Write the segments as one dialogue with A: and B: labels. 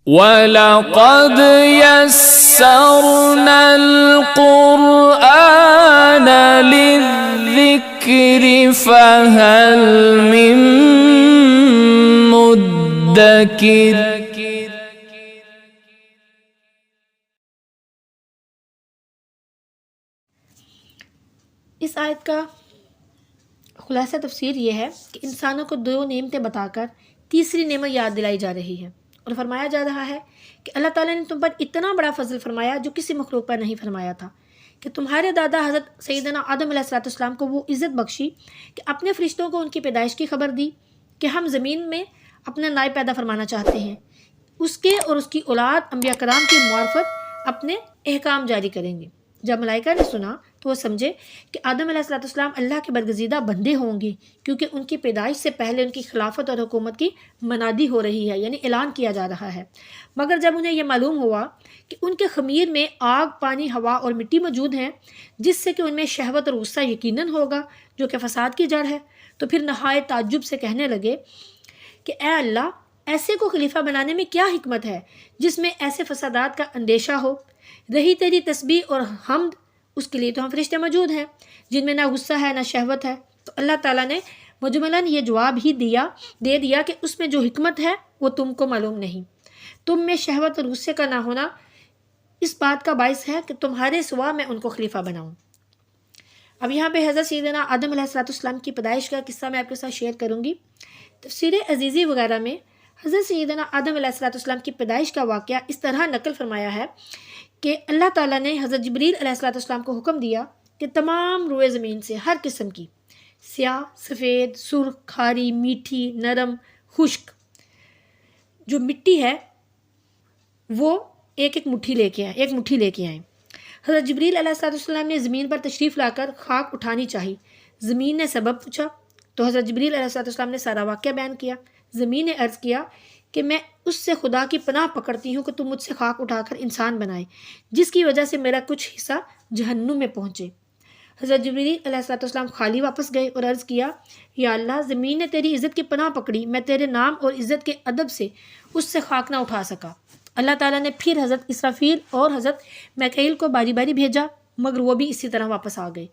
A: وَلَقَدْ يَسَّرْنَا الْقُرْآنَ لِلذِّكْرِ فَهَلْ مِن مُّدَّكِرٍ۔
B: اس آیت کا خلاصہ تفسیر یہ ہے کہ انسانوں کو 2 نعمتیں بتا کر تیسری نعمت یاد دلائی جا رہی ہے، اور فرمایا جا رہا ہے کہ اللہ تعالیٰ نے تم پر اتنا بڑا فضل فرمایا جو کسی مخلوق پر نہیں فرمایا تھا، کہ تمہارے دادا حضرت سیدنا آدم علیہ السلام کو وہ عزت بخشی کہ اپنے فرشتوں کو ان کی پیدائش کی خبر دی کہ ہم زمین میں اپنا نائب پیدا فرمانا چاہتے ہیں، اس کے اور اس کی اولاد انبیاء کرام کی معرفت اپنے احکام جاری کریں گے۔ جب ملائکہ نے سنا تو وہ سمجھے کہ آدم علیہ السلام اللہ کے برگزیدہ بندے ہوں گے، کیونکہ ان کی پیدائش سے پہلے ان کی خلافت اور حکومت کی منادی ہو رہی ہے، یعنی اعلان کیا جا رہا ہے۔ مگر جب انہیں یہ معلوم ہوا کہ ان کے خمیر میں آگ، پانی، ہوا اور مٹی موجود ہیں، جس سے کہ ان میں شہوت اور غصہ یقیناً ہوگا جو کہ فساد کی جڑ ہے، تو پھر نہایت تعجب سے کہنے لگے کہ اے اللہ، ایسے کو خلیفہ بنانے میں کیا حکمت ہے جس میں ایسے فسادات کا اندیشہ ہو؟ رہی تیری تسبیح اور حمد، اس کے لیے تو ہم فرشتے موجود ہیں جن میں نہ غصہ ہے نہ شہوت ہے۔ تو اللہ تعالیٰ نے مجملاً یہ جواب ہی دے دیا کہ اس میں جو حکمت ہے وہ تم کو معلوم نہیں۔ تم میں شہوت اور غصے کا نہ ہونا اس بات کا باعث ہے کہ تمہارے سوا میں ان کو خلیفہ بناؤں۔ اب یہاں پہ حضرت سیدنا آدم علیہ السلام کی پیدائش کا قصہ میں آپ کے ساتھ شیئر کروں گی۔ تفسیر عزیزی وغیرہ میں حضرت سیدنا آدم علیہ السلام کی پیدائش کا واقعہ اس طرح نقل فرمایا ہے کہ اللہ تعالیٰ نے حضرت جبریل علیہ السلام کو حکم دیا کہ تمام روئے زمین سے ہر قسم کی سیاہ، سفید، سرخ، کھاری، میٹھی، نرم، خشک جو مٹی ہے وہ ایک مٹھی لے کے آئیں۔ حضرت جبریل علیہ السلام نے زمین پر تشریف لا کر خاک اٹھانی چاہی۔ زمین نے سبب پوچھا تو حضرت جبریل علیہ السلام نے سارا واقعہ بیان کیا۔ زمین نے عرض کیا کہ میں اس سے خدا کی پناہ پکڑتی ہوں کہ تم مجھ سے خاک اٹھا کر انسان بنائے، جس کی وجہ سے میرا کچھ حصہ جہنم میں پہنچے۔ حضرت جبریل علیہ السلام خالی واپس گئے اور عرض کیا، یا اللہ، زمین نے تیری عزت کی پناہ پکڑی، میں تیرے نام اور عزت کے ادب سے اس سے خاک نہ اٹھا سکا۔ اللہ تعالیٰ نے پھر حضرت اسرافیل اور حضرت میکائیل کو باری باری بھیجا، مگر وہ بھی اسی طرح واپس آ گئے۔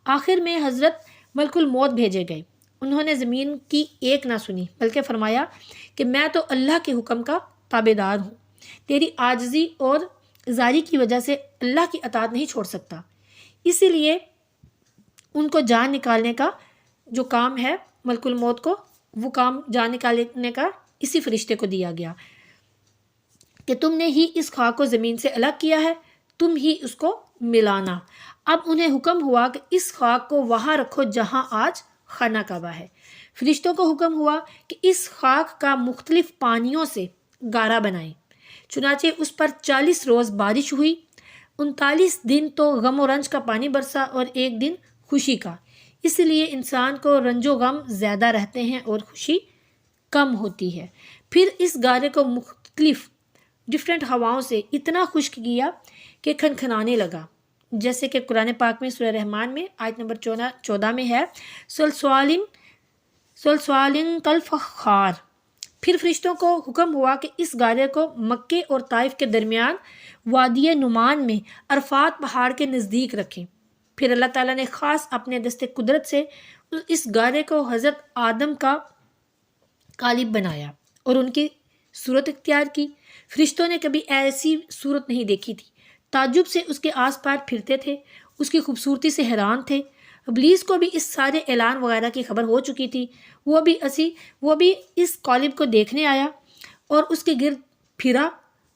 B: آخر میں حضرت ملک الموت بھیجے گئے۔ انہوں نے زمین کی ایک نہ سنی، بلکہ فرمایا کہ میں تو اللہ کے حکم کا تابع دار ہوں، تیری عاجزی اور زاری کی وجہ سے اللہ کی اطاعت نہیں چھوڑ سکتا۔ اسی لیے ان کو جان نکالنے کا جو کام ہے ملک الموت کو، وہ کام جان نکالنے کا اسی فرشتے کو دیا گیا کہ تم نے ہی اس خاک کو زمین سے الگ کیا ہے، تم ہی اس کو ملانا۔ اب انہیں حکم ہوا کہ اس خاک کو وہاں رکھو جہاں آج خانہ کعبہ ہے۔ فرشتوں کو حکم ہوا کہ اس خاک کا مختلف پانیوں سے گارا بنائیں۔ چنانچہ اس پر 40 روز بارش ہوئی، 39 دن تو غم و رنج کا پانی برسا اور 1 دن خوشی کا۔ اس لیے انسان کو رنج و غم زیادہ رہتے ہیں اور خوشی کم ہوتی ہے۔ پھر اس گارے کو مختلف ڈفرینٹ ہواؤں سے اتنا خشک کیا کہ کھنکھنانے لگا، جیسے کہ قرآن پاک میں سورہ رحمان میں آیت نمبر 14 میں ہے، سلسوالن کالفخار۔ پھر فرشتوں کو حکم ہوا کہ اس گارے کو مکے اور طائف کے درمیان وادی نعمان میں عرفات پہاڑ کے نزدیک رکھیں۔ پھر اللہ تعالیٰ نے خاص اپنے دست قدرت سے اس گارے کو حضرت آدم کا قالب بنایا اور ان کی صورت اختیار کی۔ فرشتوں نے کبھی ایسی صورت نہیں دیکھی تھی، تعجب سے اس کے آس پاس پھرتے تھے، اس کی خوبصورتی سے حیران تھے۔ ابلیس کو بھی اس سارے اعلان وغیرہ کی خبر ہو چکی تھی، وہ بھی اس قالب کو دیکھنے آیا اور اس کے گرد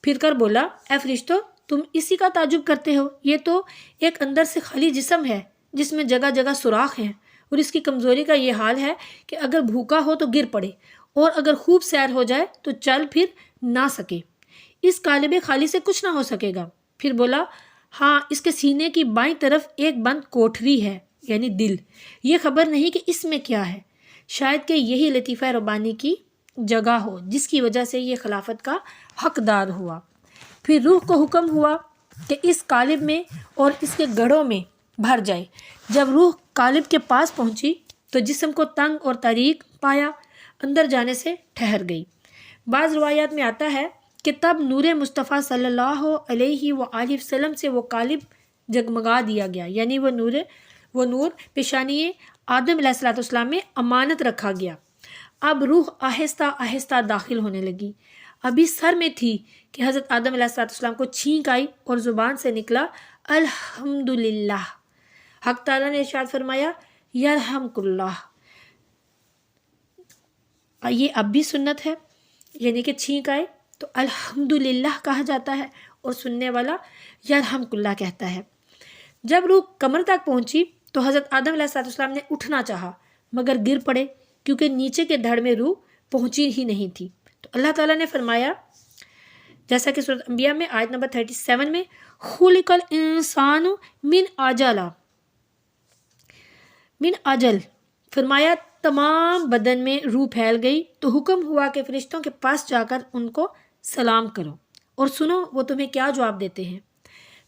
B: پھر کر بولا، اے فرشتوں، تم اسی کا تعجب کرتے ہو؟ یہ تو ایک اندر سے خالی جسم ہے جس میں جگہ جگہ سوراخ ہیں، اور اس کی کمزوری کا یہ حال ہے کہ اگر بھوکا ہو تو گر پڑے اور اگر خوب سیر ہو جائے تو چل پھر نہ سکے۔ اس قالب خالی سے کچھ نہ ہو سکے گا۔ پھر بولا، ہاں، اس کے سینے کی بائیں طرف ایک بند کوٹھری ہے، یعنی دل۔ یہ خبر نہیں کہ اس میں کیا ہے، شاید کہ یہی لطیفہ ربانی کی جگہ ہو جس کی وجہ سے یہ خلافت کا حقدار ہوا۔ پھر روح کو حکم ہوا کہ اس قالب میں اور اس کے گڑھوں میں بھر جائے۔ جب روح قالب کے پاس پہنچی تو جسم کو تنگ اور تاریک پایا، اندر جانے سے ٹھہر گئی۔ بعض روایات میں آتا ہے کہ تب نور مصطفیٰ صلی اللہ علیہ وآلہ وسلم سے وہ قالب جگمگا دیا گیا، یعنی وہ نور پیشانی آدم علیہ السلام میں امانت رکھا گیا۔ اب روح آہستہ آہستہ داخل ہونے لگی، ابھی سر میں تھی کہ حضرت آدم علیہ السلام کو چھینک آئی اور زبان سے نکلا الحمدللہ۔ حق تعالیٰ نے ارشاد فرمایا یرحمک اللہ۔ یہ اب بھی سنت ہے، یعنی کہ چھینک آئے تو الحمدللہ کہا جاتا ہے اور سننے والا یرحمک اللہ کہتا ہے۔ جب روح کمر تک پہنچی تو حضرت آدم علیہ السلام نے اٹھنا چاہا مگر گر پڑے، کیونکہ نیچے کے دھڑ میں روح پہنچی ہی نہیں تھی۔ تو اللہ تعالیٰ نے فرمایا جیسا کہ سورۃ انبیاء میں آیت نمبر 37 میں خلق الانسان من عجل فرمایا تمام بدن میں روح پھیل گئی تو حکم ہوا کہ فرشتوں کے پاس جا کر ان کو سلام کرو اور سنو وہ تمہیں کیا جواب دیتے ہیں۔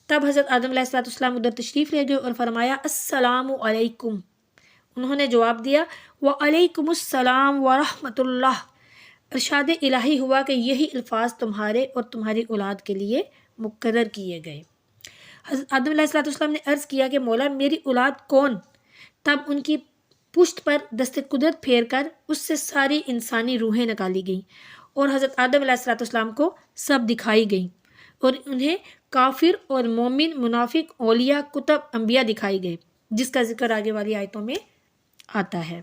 B: تب حضرت آدم علیہ السلام ادھر تشریف لے گئے اور فرمایا السلام علیکم۔ انہوں نے جواب دیا وعلیکم السلام ورحمۃ اللہ۔ ارشاد الہی ہوا کہ یہی الفاظ تمہارے اور تمہاری اولاد کے لیے مقرر کیے گئے۔ حضرت آدم علیہ السلام نے عرض کیا کہ مولا میری اولاد کون؟ تب ان کی پشت پر دست قدرت پھیر کر اس سے ساری انسانی روحیں نکالی گئیں اور حضرت آدم علیہ السلام کو سب دکھائی گئیں اور انہیں کافر اور مومن، منافق، اولیاء، کتب، انبیاء دکھائی گئے، جس کا ذکر آگے والی آیتوں میں آتا ہے۔